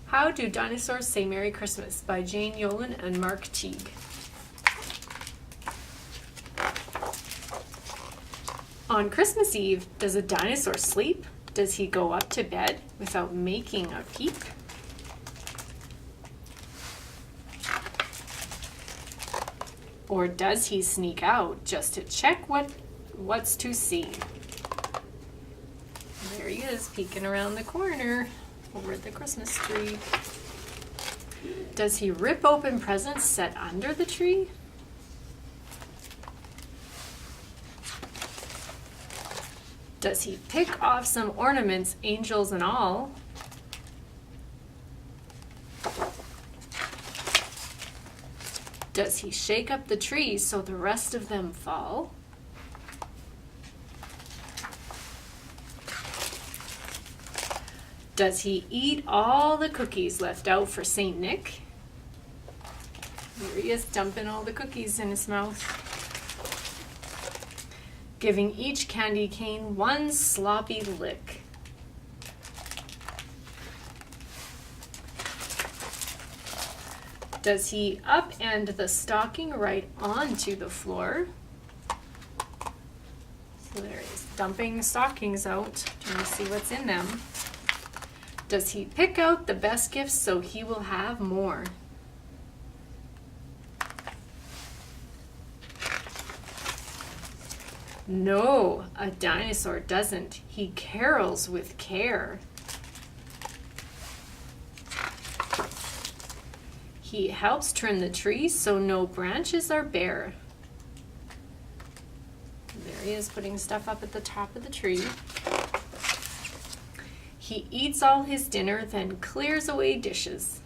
How Do Dinosaurs Say Merry Christmas by Jane Yolen and Mark Teague. On Christmas Eve, does a dinosaur sleep? Does he go up to bed without making a peep? Or does he sneak out just to check what's to see? There he is, peeking around the corner over at the Christmas tree. Does he rip open presents set under the tree? Does he pick off some ornaments, angels and all? Does he shake up the tree so the rest of them fall? Does he eat all the cookies left out for St. Nick? Here he is, dumping all the cookies in his mouth, giving each candy cane one sloppy lick. Does he upend the stocking right onto the floor? So there he is, dumping stockings out, trying to see what's in them. Does he pick out the best gifts so he will have more? No, a dinosaur doesn't. He carols with care. He helps trim the tree so no branches are bare. There he is, putting stuff up at the top of the tree. He eats all his dinner, then clears away dishes.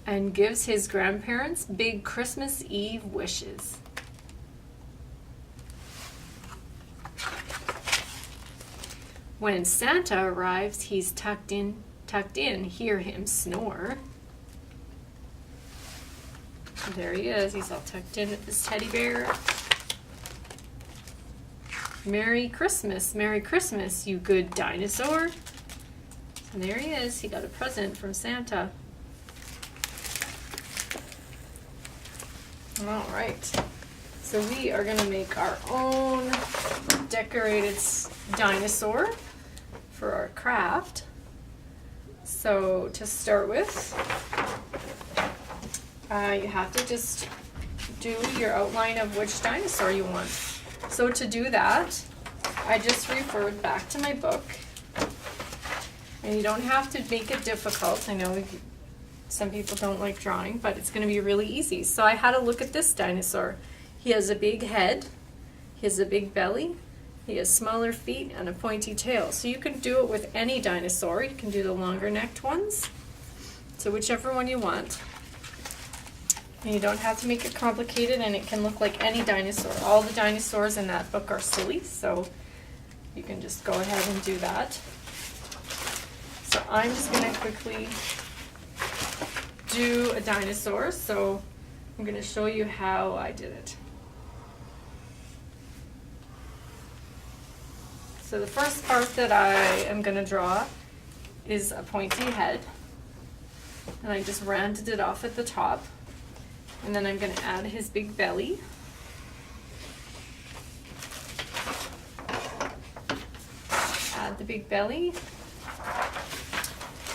And gives his grandparents big Christmas Eve wishes. When Santa arrives, he's tucked in, hear him snore. There he is, he's all tucked in with his teddy bear. Merry Christmas, you good dinosaur. And there he is, he got a present from Santa. All right, so we are gonna make our own decorated dinosaur for our craft. So to start with, you have to just do your outline of which dinosaur you want. So to do that, I just referred back to my book, and you don't have to make it difficult. I know some people don't like drawing, but it's going to be really easy. So I had a look at this dinosaur. He has a big head, he has a big belly, he has smaller feet, and a pointy tail. So you can do it with any dinosaur. You can do the longer necked ones, so whichever one you want. And you don't have to make it complicated, and it can look like any dinosaur. All the dinosaurs in that book are silly, so you can just go ahead and do that. So I'm just going to quickly do a dinosaur, so I'm going to show you how I did it. So the first part that I am going to draw is a pointy head, and I just rounded it off at the top. And then I'm going to add his big belly. Add the big belly.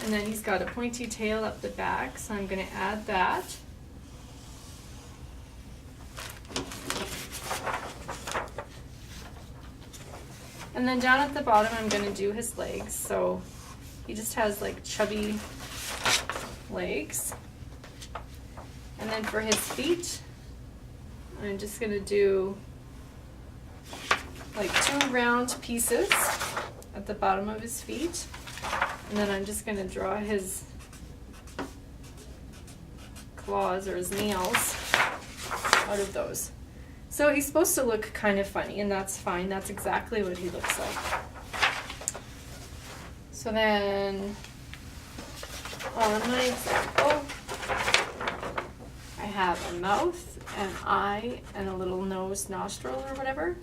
And then he's got a pointy tail up the back, so I'm going to add that. And then down at the bottom I'm going to do his legs. So he just has like chubby legs. And then for his feet, I'm just going to do like 2 round pieces at the bottom of his feet. And then I'm just going to draw his claws or his nails out of those. So he's supposed to look kind of funny, and that's fine. That's exactly what he looks like. So then on my example, I have a mouth, an eye, and a little nose, nostril, or whatever.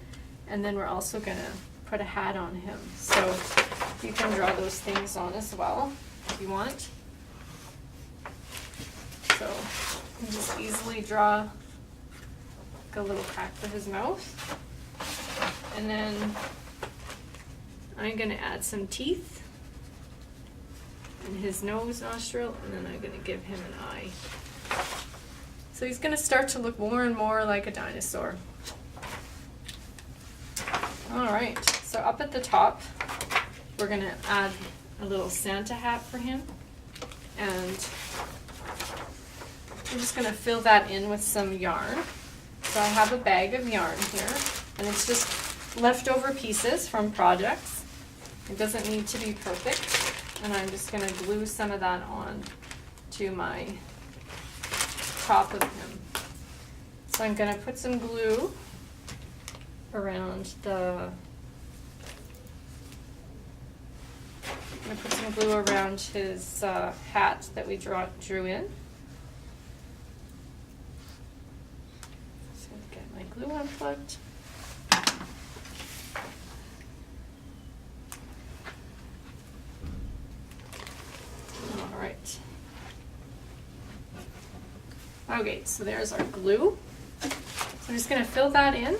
And then we're also going to put a hat on him. So you can draw those things on as well if you want. So you can just easily draw like a little crack for his mouth. And then I'm going to add some teeth in his nose, nostril, and then I'm going to give him an eye. So he's going to start to look more and more like a dinosaur. Alright, so up at the top, we're going to add a little Santa hat for him. And I'm just going to fill that in with some yarn. So I have a bag of yarn here, and it's just leftover pieces from projects. It doesn't need to be perfect. And I'm just going to glue some of that on to my top of him. So I'm going to put some glue around his hat that we drew in. So get my glue unplugged. All right. Okay, so there's our glue. So I'm just going to fill that in.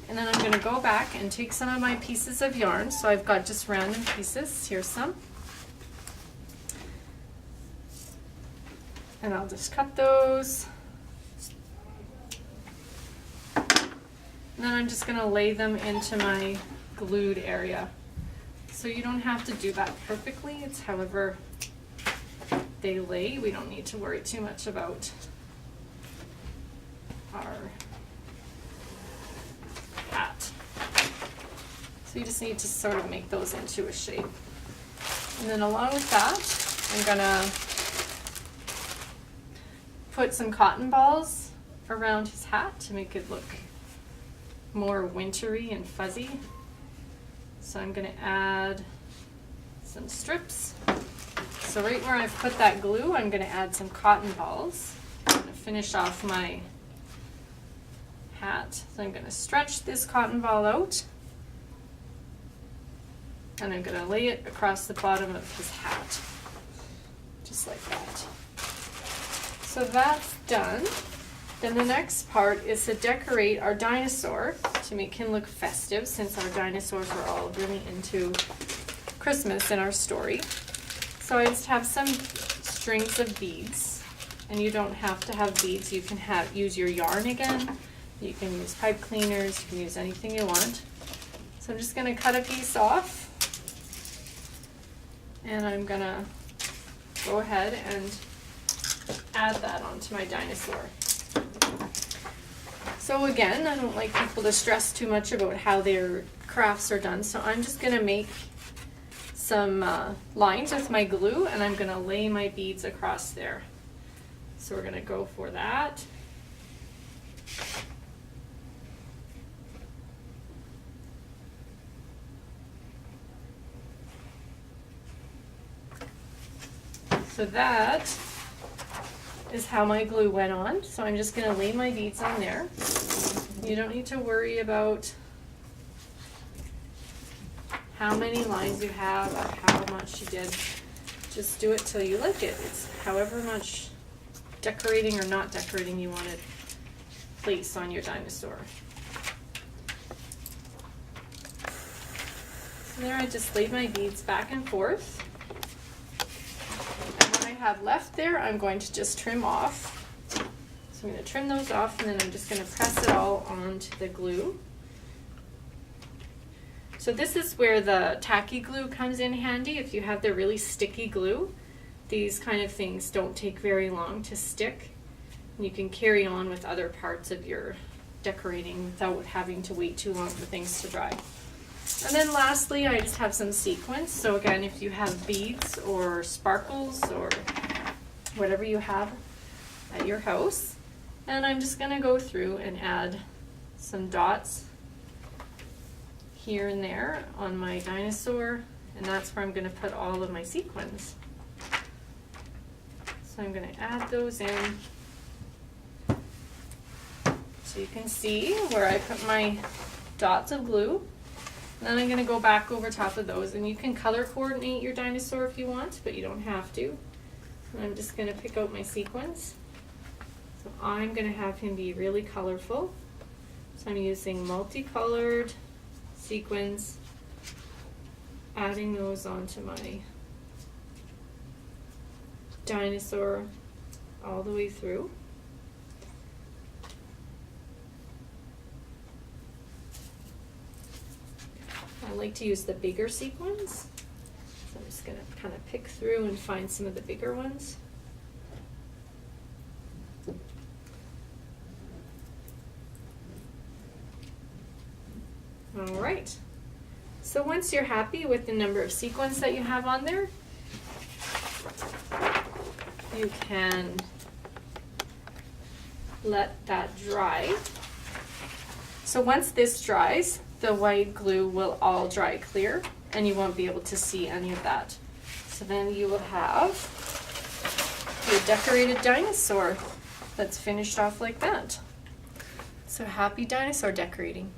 And then I'm going to go back and take some of my pieces of yarn. So I've got just random pieces. Here's some. And I'll just cut those. And then I'm just going to lay them into my glued area. So you don't have to do that perfectly. It's however they lay. We don't need to worry too much about our hat. So you just need to sort of make those into a shape. And then along with that, I'm gonna put some cotton balls around his hat to make it look more wintry and fuzzy. So I'm gonna add some strips. So right where I've put that glue, I'm gonna add some cotton balls. I'm gonna finish off my hat. So I'm going to stretch this cotton ball out, and I'm going to lay it across the bottom of his hat, just like that. So that's done. Then the next part is to decorate our dinosaur to make him look festive, since our dinosaurs are all really into Christmas in our story. So I just have some strings of beads, and you don't have to have beads. You can use your yarn again. You can use pipe cleaners, you can use anything you want. So I'm just going to cut a piece off, and I'm going to go ahead and add that onto my dinosaur. So again, I don't like people to stress too much about how their crafts are done, so I'm just going to make some lines with my glue, and I'm going to lay my beads across there. So we're going to go for that. So that is how my glue went on. So I'm just going to lay my beads on there. You don't need to worry about how many lines you have or how much you did. Just do it till you like it. It's however much decorating or not decorating you want to place on your dinosaur. So there I just laid my beads back and forth. Have left there, I'm going to just trim off. So I'm going to trim those off, and then I'm just going to press it all onto the glue. So this is where the tacky glue comes in handy. If you have the really sticky glue, these kind of things don't take very long to stick. And you can carry on with other parts of your decorating without having to wait too long for things to dry. And then lastly, I just have some sequins. So again, if you have beads or sparkles or whatever you have at your house, and I'm just going to go through and add some dots here and there on my dinosaur, and that's where I'm going to put all of my sequins. So I'm going to add those in. So you can see where I put my dots of glue. Then I'm going to go back over top of those, and you can color coordinate your dinosaur if you want, but you don't have to. And I'm just going to pick out my sequins. So I'm going to have him be really colorful. So I'm using multicolored sequins, adding those onto my dinosaur all the way through. I like to use the bigger sequins, so I'm just going to kind of pick through and find some of the bigger ones. All right, so once you're happy with the number of sequins that you have on there, you can let that dry. So once this dries, the white glue will all dry clear and you won't be able to see any of that. So then you will have your decorated dinosaur that's finished off like that. So happy dinosaur decorating.